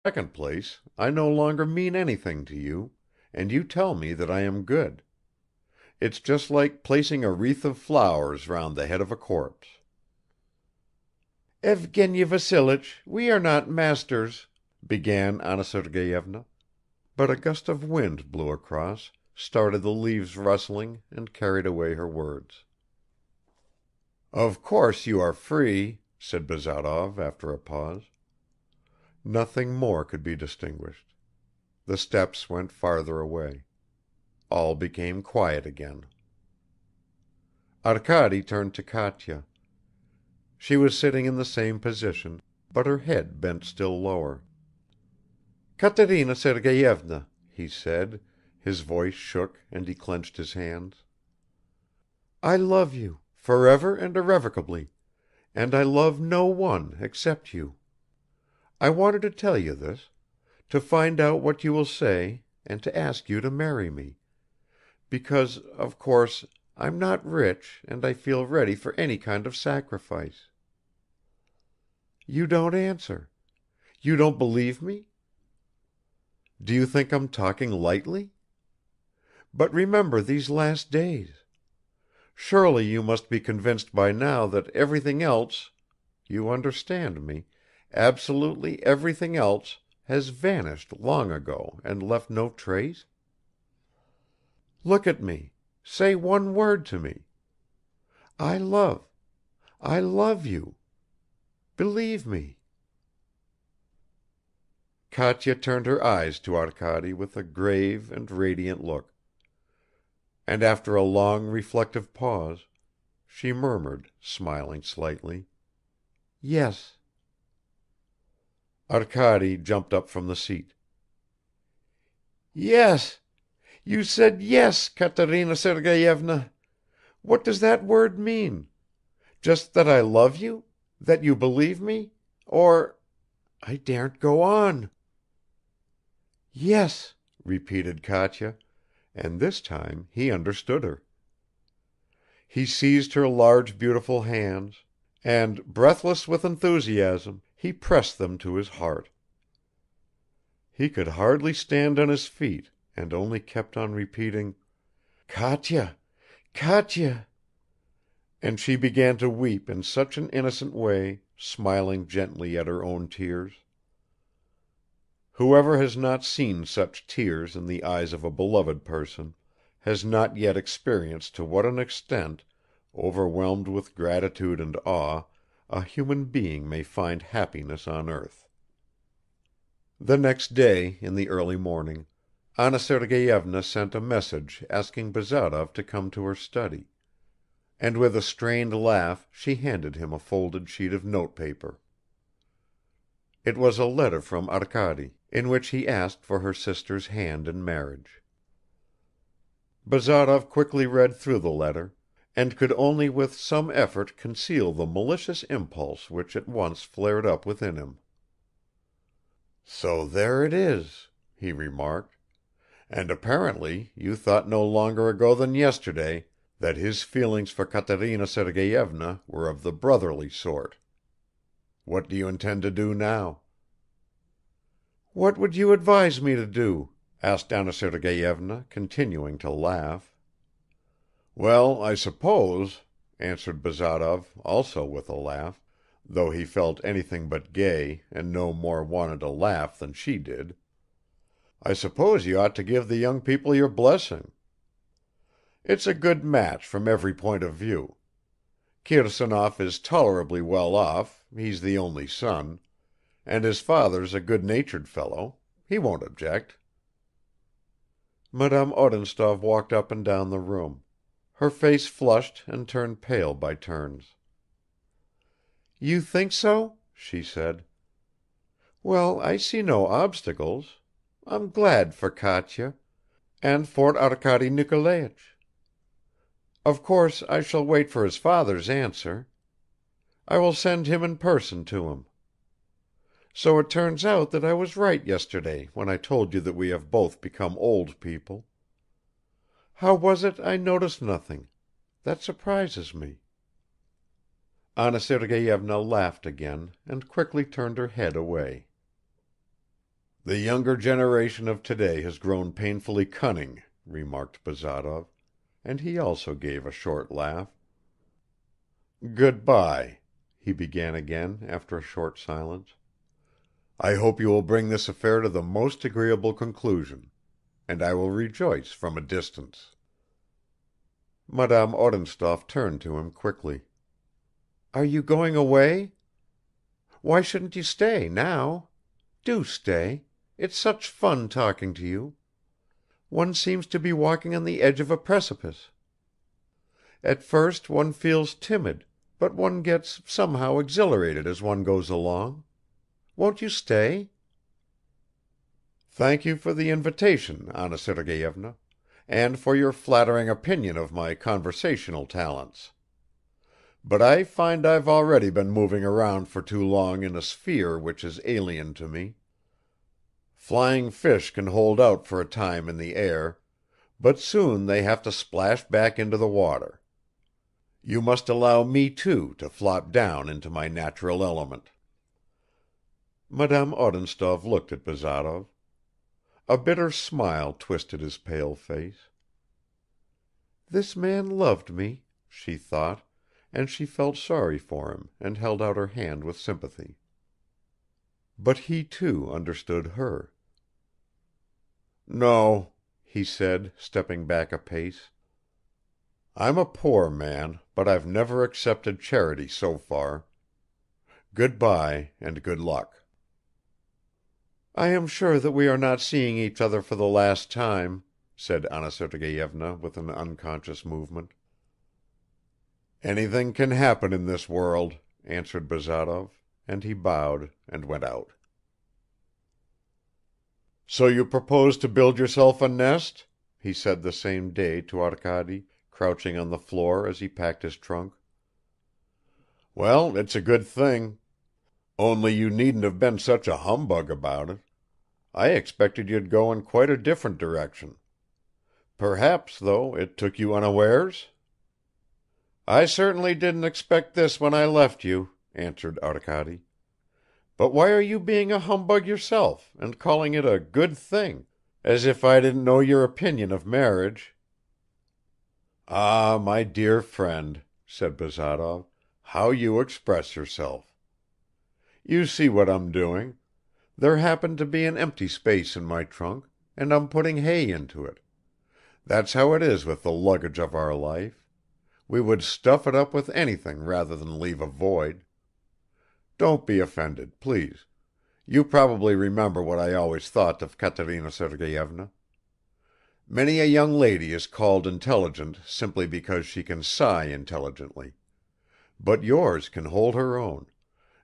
Second place, I no longer mean anything to you, and you tell me that I am good. It's just like placing a wreath of flowers round the head of a corpse." "Evgeny Vassilich, we are not masters," began Anna Sergeyevna, but a gust of wind blew across, started the leaves rustling and carried away her words. "Of course you are free," said Bazarov after a pause. Nothing more could be distinguished. The steps went farther away. All became quiet again. Arkady turned to Katya. She was sitting in the same position, but her head bent still lower. "Katerina Sergeyevna," he said, his voice shook and he clenched his hands. "I love you, forever and irrevocably, and I love no one except you. I wanted to tell you this, to find out what you will say and to ask you to marry me, because, of course, I'm not rich and I feel ready for any kind of sacrifice. You don't answer. You don't believe me? Do you think I'm talking lightly? But remember these last days. Surely you must be convinced by now that everything else you understand me absolutely everything else has vanished long ago and left no trace? Look at me, say one word to me. I love you. Believe me." Katya turned her eyes to Arkady with a grave and radiant look, and after a long reflective pause, she murmured, smiling slightly, "Yes." Arkady jumped up from the seat. "Yes! You said yes, Katerina Sergeyevna! What does that word mean? Just that I love you? That you believe me? Or I daren't go on." "Yes," repeated Katya, and this time he understood her. He seized her large beautiful hands, and, breathless with enthusiasm, he pressed them to his heart. He could hardly stand on his feet and only kept on repeating, "Katya, Katya," and she began to weep in such an innocent way, smiling gently at her own tears. Whoever has not seen such tears in the eyes of a beloved person has not yet experienced to what an extent, overwhelmed with gratitude and awe, a human being may find happiness on earth. The next day, in the early morning, Anna Sergeyevna sent a message asking Bazarov to come to her study, and with a strained laugh she handed him a folded sheet of notepaper. It was a letter from Arkady, in which he asked for her sister's hand in marriage. Bazarov quickly read through the letter, and could only with some effort conceal the malicious impulse which at once flared up within him. "So there it is," he remarked, "and apparently you thought no longer ago than yesterday that his feelings for Katerina Sergeyevna were of the brotherly sort. What do you intend to do now?" "What would you advise me to do?" asked Anna Sergeyevna, continuing to laugh. "Well, I suppose," answered Bazarov, also with a laugh, though he felt anything but gay and no more wanted to laugh than she did, "I suppose you ought to give the young people your blessing. It's a good match from every point of view. Kirsanov is tolerably well off, he's the only son, and his father's a good-natured fellow; he won't object." Madame Odintsov walked up and down the room. Her face flushed and turned pale by turns. "You think so?" she said. "Well, I see no obstacles. I'm glad for Katya and for Arkady Nikolaich. Of course I shall wait for his father's answer. I will send him in person to him. So it turns out that I was right yesterday when I told you that we have both become old people. How was it I noticed nothing? That surprises me." Anna Sergeyevna laughed again and quickly turned her head away. "The younger generation of today has grown painfully cunning," remarked Bazarov, and he also gave a short laugh. "Good by," he began again after a short silence. "I hope you will bring this affair to the most agreeable conclusion, and I will rejoice from a distance." Madame Odintsov turned to him quickly. "Are you going away? Why shouldn't you stay now? Do stay. It's such fun talking to you. One seems to be walking on the edge of a precipice. At first one feels timid, but one gets somehow exhilarated as one goes along. Won't you stay?" "Thank you for the invitation, Anna Sergeyevna, and for your flattering opinion of my conversational talents. But I find I've already been moving around for too long in a sphere which is alien to me. Flying fish can hold out for a time in the air, but soon they have to splash back into the water. You must allow me too to flop down into my natural element." Madame Odintsov looked at Bazarov. A bitter smile twisted his pale face. "This man loved me," she thought, and she felt sorry for him and held out her hand with sympathy. But he too understood her. "No," he said, stepping back a pace. "I'm a poor man, but I've never accepted charity so far. Good by and good luck." "I am sure that we are not seeing each other for the last time," said Anna Sergeyevna with an unconscious movement. "Anything can happen in this world," answered Bazarov, and he bowed and went out. "So you propose to build yourself a nest?" he said the same day to Arkady, crouching on the floor as he packed his trunk. "Well, it's a good thing. Only you needn't have been such a humbug about it. I expected you'd go in quite a different direction. Perhaps, though, it took you unawares?" "I certainly didn't expect this when I left you," answered Arkady. "But why are you being a humbug yourself and calling it a good thing, as if I didn't know your opinion of marriage?" "Ah, my dear friend," said Bazarov, "how you express yourself. You see what I'm doing. There happened to be an empty space in my trunk, and I'm putting hay into it. That's how it is with the luggage of our life; we would stuff it up with anything rather than leave a void. Don't be offended, please. You probably remember what I always thought of Katerina Sergeyevna. Many a young lady is called intelligent simply because she can sigh intelligently; but yours can hold her own,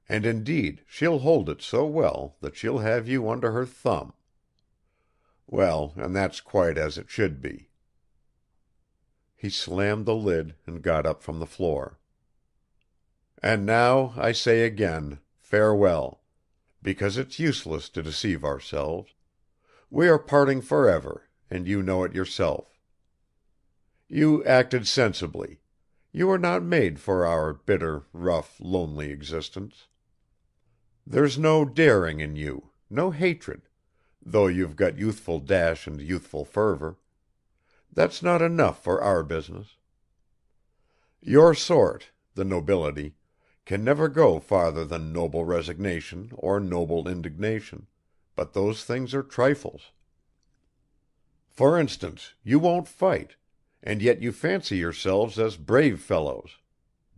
and indeed she'll hold it so well that she'll have you under her thumb. Well, and that's quite as it should be." He slammed the lid and got up from the floor. "And now I say again, farewell, because it's useless to deceive ourselves. We are parting forever, and you know it yourself. You acted sensibly; you were not made for our bitter, rough, lonely existence. There's no daring in you, no hatred, though you've got youthful dash and youthful fervor. That's not enough for our business. Your sort, the nobility, can never go farther than noble resignation or noble indignation, but those things are trifles. For instance, you won't fight, and yet you fancy yourselves as brave fellows,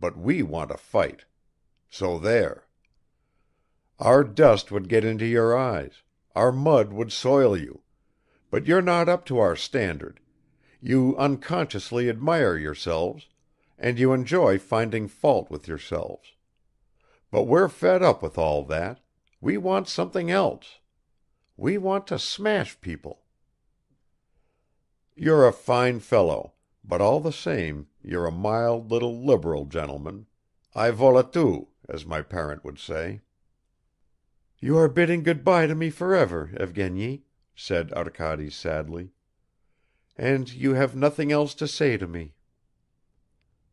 but we want to fight. So there. Our dust would get into your eyes, our mud would soil you, but you're not up to our standard, you unconsciously admire yourselves, and you enjoy finding fault with yourselves. But we're fed up with all that, we want something else. We want to smash people. You're a fine fellow, but all the same you're a mild little liberal gentleman, ai vola tu, as my parent would say." "You are bidding good-bye to me forever, Evgeny," said Arkady sadly. "And you have nothing else to say to me."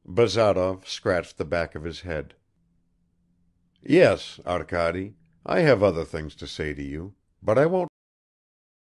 Bazarov scratched the back of his head. "Yes, Arkady, I have other things to say to you, but I won't